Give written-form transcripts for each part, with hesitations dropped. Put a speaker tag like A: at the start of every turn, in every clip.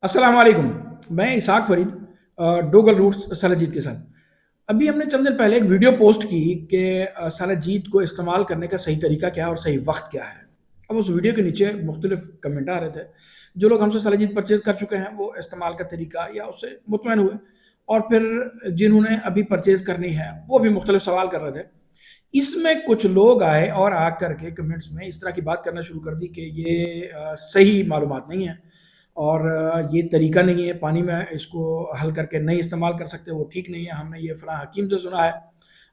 A: अस्सलाम वालेकुम। मैं इसाक फ़रीद डोगल रूट्स सालाजीत के साथ। अभी हमने चंद दिन पहले एक वीडियो पोस्ट की कि सालाजीत को इस्तेमाल करने का सही तरीका क्या है और सही वक़्त क्या है। अब उस वीडियो के नीचे मुख्तलिफ़ कमेंट आ रहे थे। जो लोग हमसे सालाजीत परचेज़ कर चुके हैं वो इस्तेमाल का तरीका या उससे मुतमईन हुए, और फिर जिन्होंने अभी परचेज़ करनी है वो भी मुख्तलिफ़ सवाल कर रहे थे। इसमें कुछ लोग आए और आकर के कमेंट्स में इस तरह की बात करना शुरू कर दी कि ये सही मालूमात नहीं है, और ये तरीका नहीं है, पानी में इसको हल करके नहीं इस्तेमाल कर सकते, वो ठीक नहीं है, हमने ये फ़लाँ हकीम से सुना है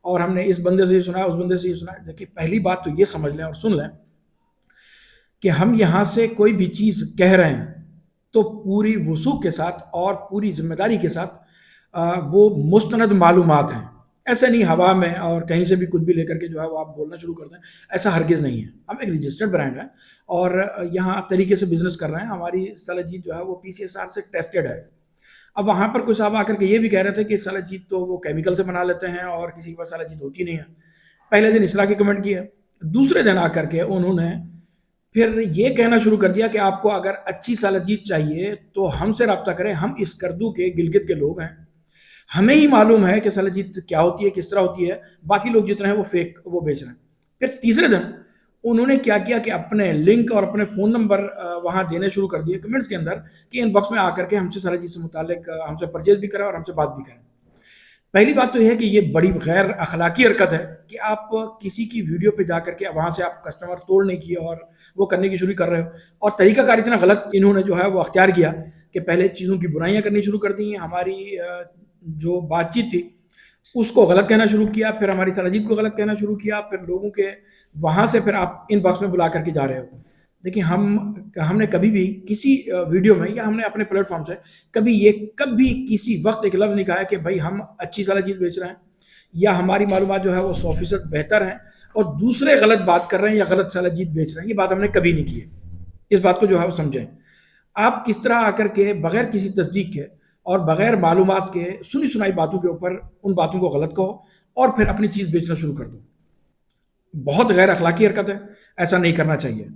A: और हमने इस बंदे से ये सुना है, उस बंदे से ये सुना है। देखिए, पहली बात तो ये समझ लें और सुन लें कि हम यहाँ से कोई भी चीज़ कह रहे हैं तो पूरी वसूख के साथ और पूरी ज़िम्मेदारी के साथ वो मुस्तनद मालूमात हैं। ऐसे नहीं हवा में और कहीं से भी कुछ भी लेकर के जो है वो आप बोलना शुरू कर दें, ऐसा हरगिज़ नहीं है। हम एक रजिस्टर्ड ब्रांड है और यहाँ तरीके से बिज़नेस कर रहे हैं। हमारी सालाजीत जो है वो पीसीएसआर से टेस्टेड है। अब वहाँ पर कुछ साहब आकर के ये भी कह रहे थे कि सालाजीत तो वो केमिकल से बना लेते हैं और किसी के पास सालाजीत होती नहीं है। पहले दिन इस तरह के कमेंट किए, दूसरे दिन आकर के उन्होंने फिर ये कहना शुरू कर दिया कि आपको अगर अच्छी सालाजीत चाहिए तो हमसे रब्ता करें, हम इस करदू के गिलगित के लोग हैं, हमें ही मालूम है कि सालाजीत क्या होती है, किस तरह होती है, बाकी लोग जितने हैं वो फेक वो बेच रहे हैं। फिर तीसरे दिन उन्होंने क्या किया कि अपने लिंक और अपने फ़ोन नंबर वहाँ देने शुरू कर दिए कमेंट्स के अंदर कि इनबॉक्स में आकर के हमसे सालाजीत से मुतालिक हमसे परचेज़ भी करें और हमसे बात भी करें। पहली बात तो ये है कि ये बड़ी गैर अखलाकी हरकत है कि आप किसी की वीडियो पे जाकर के वहाँ से आप कस्टमर तोड़ने की और वो करने की शुरू कर रहे हो, और तरीकाकार इतना गलत इन्होंने जो है वो अख्तियार किया कि पहले चीज़ों की बुराइयाँ करनी शुरू कर दी। हमारी जो बातचीत थी उसको गलत कहना शुरू किया, फिर हमारी सालाजीत को गलत कहना शुरू किया, फिर लोगों के वहाँ से फिर आप इनबॉक्स में बुला करके जा रहे हो। देखिए, हमने कभी भी किसी वीडियो में या हमने अपने प्लेटफ़ॉर्म से कभी किसी वक़्त एक लफ्ज़ नहीं कहा है कि भई हम अच्छी सालाजीत बेच रहे हैं या हमारी मालूमात जो है वो 100% बेहतर हैं और दूसरे गलत बात कर रहे हैं या गलत सालाजीत बेच रहे हैं। ये बात हमने कभी नहीं की है। इस बात को जो है वो समझें। आप किस तरह आकर के बगैर किसी तस्दीक के और बगैर मालूमात के सुनी-सुनाई बातों के ऊपर उन बातों को गलत कहो और फिर अपनी चीज़ बेचना शुरू कर दो। बहुत गैर अखलाकी हरकत है, ऐसा नहीं करना चाहिए।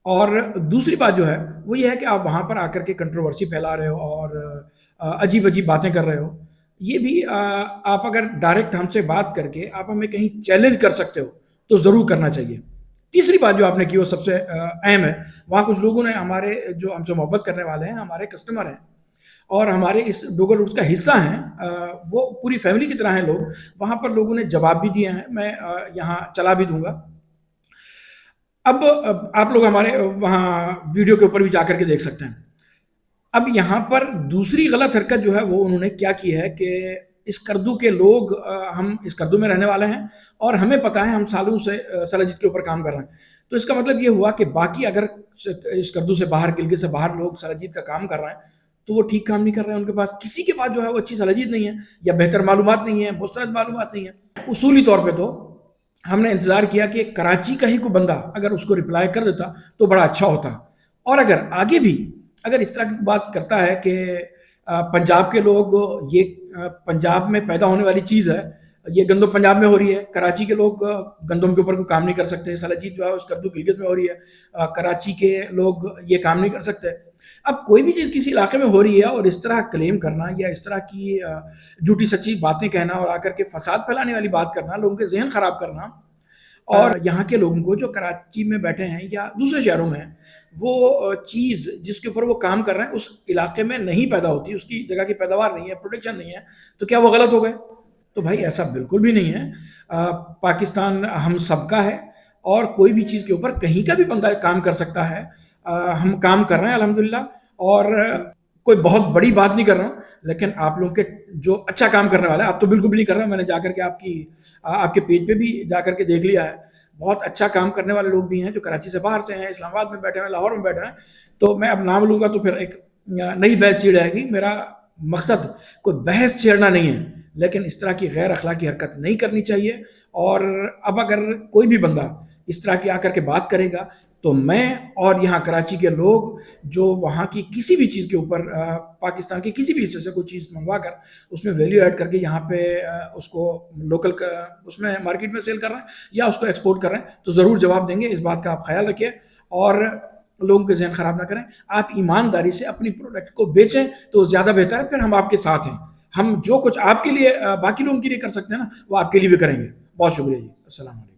A: और दूसरी बात जो है वो ये है कि आप वहाँ पर आकर के कंट्रोवर्सी फैला रहे हो और अजीब-अजीब बातें कर रहे हो। ये भी आप अगर डायरेक्ट हमसे बात करके आप हमें कहीं चैलेंज कर सकते हो, तो ज़रूर करना चाहिए। तीसरी बात जो आपने की वो सबसे अहम है। वहाँ कुछ लोगों ने हमारे जो हमसे मोहब्बत करने वाले हैं, हमारे कस्टमर हैं और हमारे इस डोगल रूट्स का हिस्सा हैं, वो पूरी फैमिली की तरह हैं लोग। वहाँ पर लोगों ने जवाब भी दिए हैं, मैं यहाँ चला भी दूँगा। अब आप लोग हमारे वहाँ वीडियो के ऊपर भी जाकर के देख सकते हैं। अब यहाँ पर दूसरी गलत हरकत जो है वो उन्होंने क्या की है कि इस करदू के लोग हम इस करदू में रहने वाले हैं और हमें पता है हम सालों से सालाजीत के ऊपर काम कर रहे हैं। तो इसका मतलब ये हुआ कि बाकी अगर इस करदू से बाहर, गिलगित से बाहर लोग सालाजीत का काम कर रहे हैं, तो वो ठीक काम नहीं कर रहे हैं। उनके पास किसी के पास जो है वो अच्छी सालाजीत नहीं है या बेहतर मालूमात नहीं है, मुस्तनद मालूमात नहीं है। उसूली तौर पे तो हमने इंतज़ार किया कि कराची का ही कोई बंदा अगर उसको रिप्लाई कर देता तो बड़ा अच्छा होता, और अगर आगे भी अगर इस तरह की बात करता है कि पंजाब के लोग ये पंजाब में पैदा होने वाली चीज़ है, ये गंदम पंजाब में हो रही है, कराची के लोग गंदम के ऊपर कोई काम नहीं कर सकते, सालाजीत जो है उस करदू गिलगित में हो रही है, कराची के लोग ये काम नहीं कर सकते। अब कोई भी चीज़ किसी इलाके में हो रही है और इस तरह क्लेम करना या इस तरह की झूठी सच्ची बातें कहना और आकर के फसाद फैलाने वाली बात करना, लोगों के ज़हन ख़राब करना, और यहाँ के लोगों को जो कराची में बैठे हैं या दूसरे शहरों में हैं, वो चीज़ जिसके ऊपर वो काम कर रहे हैं उस इलाके में नहीं पैदा होती, उसकी जगह की पैदावार नहीं है, प्रोडक्शन नहीं है, तो क्या वो गलत हो गए? तो भाई ऐसा बिल्कुल भी नहीं है। पाकिस्तान हम सबका है और कोई भी चीज़ के ऊपर कहीं का भी बंदा काम कर सकता है। हम काम कर रहे हैं अल्हम्दुलिल्लाह, और कोई बहुत बड़ी बात नहीं कर रहा हूँ, लेकिन आप लोग के जो अच्छा काम करने वाला है, आप तो बिल्कुल भी नहीं कर रहे हैं। मैंने जाकर के आपके पेज पे भी जाकर के देख लिया है। बहुत अच्छा काम करने वाले लोग भी हैं जो कराची से बाहर से हैं, इस्लामाबाद में बैठे हैं, लाहौर में बैठे हैं। तो मैं अब नाम लूँगा तो फिर एक नई बहस छिड़ जाएगी। मेरा मकसद कोई बहस छेड़ना नहीं है, लेकिन इस तरह की गैर अखलाकी हरकत नहीं करनी चाहिए। और अब अगर कोई भी बंदा इस तरह की आकर के बात करेगा तो मैं और यहाँ कराची के लोग जो वहाँ की किसी भी चीज़ के ऊपर पाकिस्तान के किसी भी हिस्से से कोई चीज़ मंगवा कर उसमें वैल्यू ऐड करके यहाँ पे उसको लोकल उसमें मार्केट में सेल कर रहे हैं या उसको एक्सपोर्ट कर रहे हैं, तो ज़रूर जवाब देंगे। इस बात का आप ख्याल रखिए। और لوگوں کے ذہن خراب نہ کریں. آپ ایمانداری سے اپنی پروڈکٹ کو بیچیں تو زیادہ بہتر ہے. پھر ہم آپ کے ساتھ ہیں. ہم جو کچھ آپ کے لیے باقی لوگوں کے لیے کر سکتے ہیں نا وہ آپ کے لیے بھی کریں گے. بہت شکریہ جی. السلام علیکم.